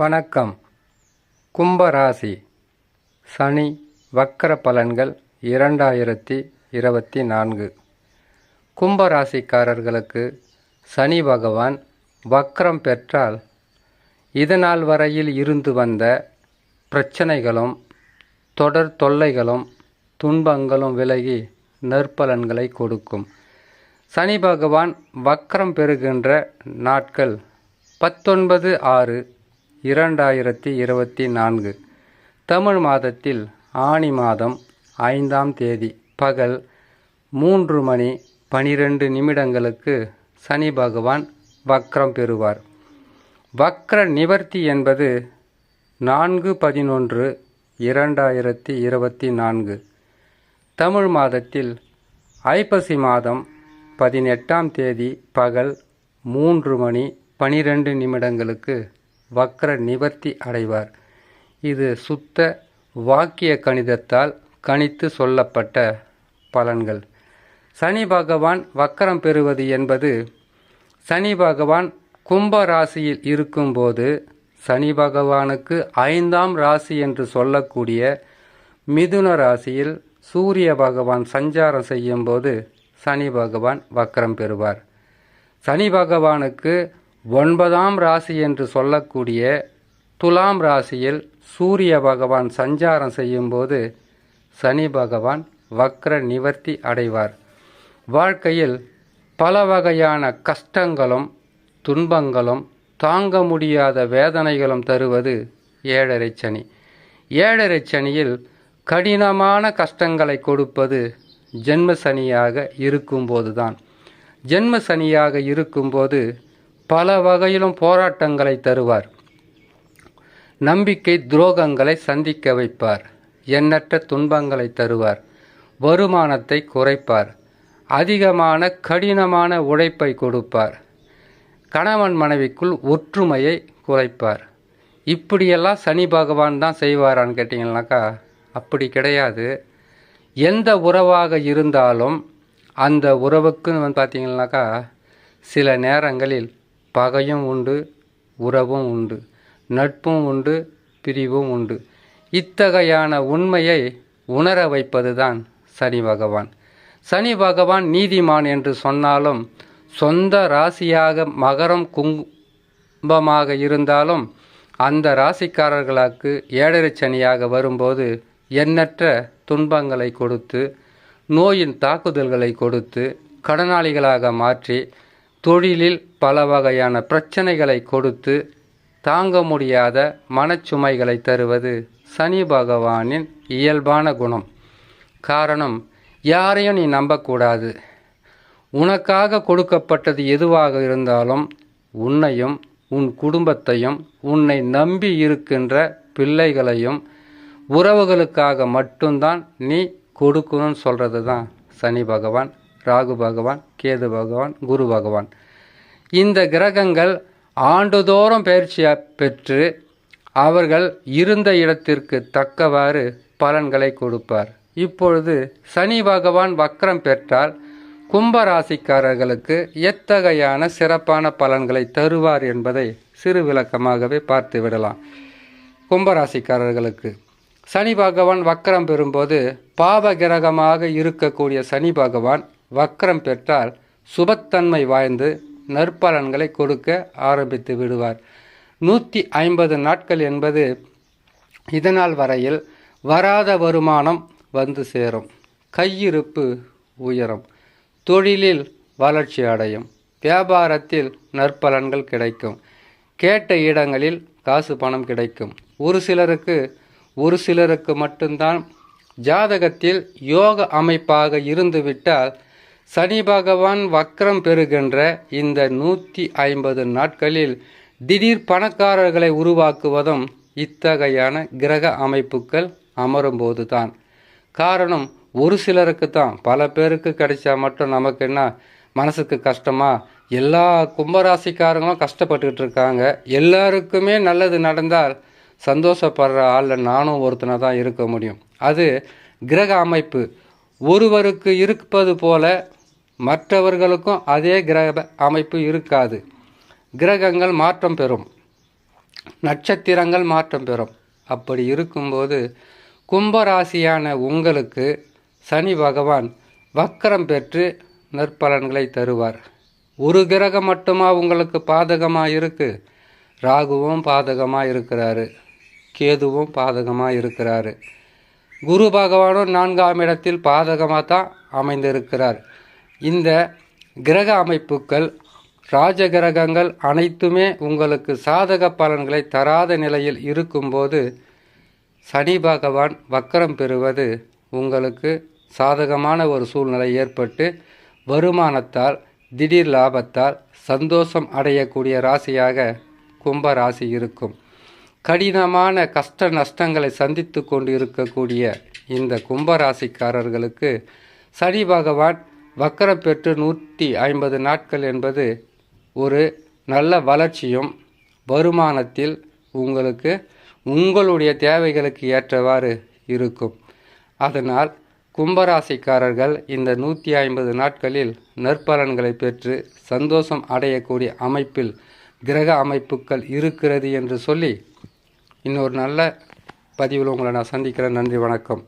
வணக்கம். கும்பராசி சனி வக்கர பலன்கள் 2024. கும்பராசிக்காரர்களுக்கு சனி பகவான் வக்கரம் பெற்றால் இதனால் வரையில் இருந்து வந்த பிரச்சனைகளும் தொடர் தொல்லைகளும் துன்பங்களும் விலகி நற்பலன்களை கொடுக்கும். சனி பகவான் வக்கரம் பெறுகின்ற நாட்கள் 19/6/2024 தமிழ் மாதத்தில் ஆனி மாதம் 5ஆம் தேதி பகல் 3:12 சனி பகவான் வக்கரம் பெறுவார். வக்கர நிவர்த்தி என்பது 4/11/2024 தமிழ் மாதத்தில் ஐப்பசி மாதம் 18ஆம் தேதி பகல் 3:12 வக்கர நிவர்த்தி அடைவார். இது சுத்த வாக்கிய கணிதத்தால் கணித்து சொல்லப்பட்ட பலன்கள். சனி பகவான் வக்கரம் பெறுவது என்பது சனி பகவான் கும்ப ராசியில் இருக்கும்போது சனி பகவானுக்கு 5ஆம் ராசி என்று சொல்லக்கூடிய மிதுன ராசியில் சூரிய பகவான் சஞ்சாரம் செய்யும்போது சனி பகவான் வக்கரம் பெறுவார். சனி பகவானுக்கு 9ஆம் ராசி என்று சொல்லக்கூடிய துலாம் ராசியில் சூரிய பகவான் சஞ்சாரம் செய்யும்போது சனி பகவான் வக்கர நிவர்த்தி அடைவார். வாழ்க்கையில் பல வகையான கஷ்டங்களும் துன்பங்களும் தாங்க முடியாத வேதனைகளும் தருவது 7.5 சனி. 7.5 சனியில் கடினமான கஷ்டங்களை கொடுப்பது ஜென்ம சனியாக இருக்கும்போதுதான். ஜென்ம சனியாக இருக்கும்போது பல வகையிலும் போராட்டங்களை தருவார். நம்பிக்கை துரோகங்களை சந்திக்க வைப்பார். எண்ணற்ற துன்பங்களை தருவார். வருமானத்தை குறைப்பார். அதிகமான கடினமான உழைப்பை கொடுப்பார். கணவன் மனைவிக்குள் ஒற்றுமையை குறைப்பார். இப்படியெல்லாம் சனி பகவான் தான் செய்வாரான்னு கேட்டிங்கன்னாக்கா அப்படி கிடையாது. எந்த உறவாக இருந்தாலும் அந்த உறவுக்குன்னு பார்த்தீங்கன்னாக்கா சில நேரங்களில் பகையும் உண்டு, உறவும் உண்டு, நட்பும் உண்டு, பிரிவும் உண்டு. இத்தகையான உண்மையை உணர வைப்பது தான் சனி பகவான். சனி பகவான் நீதிமான் என்று சொன்னாலும் சொந்த ராசியாக மகரம் கும்பமாக இருந்தாலும் அந்த ராசிக்காரர்களுக்கு 7.5 சனியாக வரும்போது எண்ணற்ற துன்பங்களை கொடுத்து நோயின் தாக்குதல்களை கொடுத்து கடனாளிகளாக மாற்றி தொழிலில் பல வகையான பிரச்சனைகளை கொடுத்து தாங்க முடியாத மனச்சுமைகளை தருவது சனி பகவானின் இயல்பான குணம். காரணம், யாரையும் நீ நம்பக்கூடாது. உனக்காக கொடுக்கப்பட்டது எதுவாக இருந்தாலும் உன்னையும் உன் குடும்பத்தையும் உன்னை நம்பி இருக்கின்ற பிள்ளைகளையும் உறவுகளுக்காக மட்டும்தான் நீ கொடுக்கணும்னு சொல்கிறது தான் சனி பகவான், ராகு பகவான், கேது பகவான், குரு பகவான். இந்த கிரகங்கள் ஆண்டுதோறும் பயிற்சி பெற்று அவர்கள் இருந்த இடத்திற்கு தக்கவாறு பலன்களை கொடுப்பார். இப்பொழுது சனி பகவான் வக்கரம் பெற்றால் கும்பராசிக்காரர்களுக்கு எத்தகையான சிறப்பான பலன்களை தருவார் என்பதை சிறு விளக்கமாகவே பார்த்து விடலாம். கும்பராசிக்காரர்களுக்கு சனி பகவான் வக்கரம் பெறும்போது பாவ கிரகமாக இருக்கக்கூடிய சனி பகவான் வக்கரம் பெற்றால் சுபத்தன்மை வாய்ந்து நற்பலன்களை கொடுக்க ஆரம்பித்து விடுவார். 150 நாட்கள் என்பது இதனால் வரையில் வராத வருமானம் வந்து சேரும். கையிருப்பு உயரும். தொழிலில் வளர்ச்சி அடையும். வியாபாரத்தில் நற்பலன்கள் கிடைக்கும். கேட்ட இடங்களில் காசு பணம் கிடைக்கும். ஒரு சிலருக்கு மட்டும்தான் ஜாதகத்தில் யோக அமைப்பாக இருந்துவிட்டால் சனி பகவான் வக்கரம் பெறுகின்ற இந்த 150 நாட்களில் திடீர் பணக்காரர்களை உருவாக்குவதும் இத்தகையான கிரக அமைப்புகள் அமரும்போது தான். காரணம், ஒரு சிலருக்கு தான். பல பேருக்கு கிடைச்சா மட்டும் நமக்கு என்ன மனசுக்கு கஷ்டமா? எல்லா கும்பராசிக்காரங்களும் கஷ்டப்பட்டுக்கிட்டு இருக்காங்க. எல்லாருக்குமே நல்லது நடந்தால் சந்தோஷப்படுற ஆளில் நானும் ஒருத்தனை தான் இருக்க முடியும். அது கிரக அமைப்பு. ஒருவருக்கு இருப்பது போல மற்றவர்களுக்கும் அதே கிரக அமைப்பு இருக்காது. கிரகங்கள் மாற்றம் பெறும். நட்சத்திரங்கள் மாற்றம் பெறும். அப்படி இருக்கும்போது கும்பராசியான உங்களுக்கு சனி பகவான் வக்கரம் பெற்று நற்பலன்களை தருவார். ஒரு கிரகம் மட்டுமா உங்களுக்கு பாதகமாக இருக்குது? ராகுவும் பாதகமாக இருக்கிறாரு, கேதுவும் பாதகமாக இருக்கிறாரு, குரு பகவானும் 4ஆம் இடத்தில் பாதகமாக தான் அமைந்திருக்கிறார். இந்த கிரக அமைப்புகள் ராஜ கிரகங்கள் அனைத்துமே உங்களுக்கு சாதக பலன்களை தராத நிலையில் இருக்கும்போது சனி பகவான் வக்கரம் பெறுவது உங்களுக்கு சாதகமான ஒரு சூழ்நிலை ஏற்பட்டு வருமானத்தால் திடீர் லாபத்தால் சந்தோஷம் அடையக்கூடிய ராசியாக கும்ப ராசி இருக்கும். கடினமான கஷ்ட நஷ்டங்களை சந்தித்து கொண்டு இருக்கக்கூடிய இந்த கும்பராசிக்காரர்களுக்கு சனி பகவான் வக்கரம் பெற்று 150 நாட்கள் என்பது ஒரு நல்ல வளர்ச்சியும் வருமானத்தில் உங்களுக்கு உங்களுடைய தேவைகளுக்கு ஏற்றவாறு இருக்கும். அதனால் கும்பராசிக்காரர்கள் இந்த 150 நாட்களில் நற்பலன்களை பெற்று சந்தோஷம் அடையக்கூடிய அமைப்பில் கிரக அமைப்புகள் இருக்கிறது என்று சொல்லி இன்னொரு நல்ல பதிவில் உங்களை நான் சந்திக்கிறேன். நன்றி, வணக்கம்.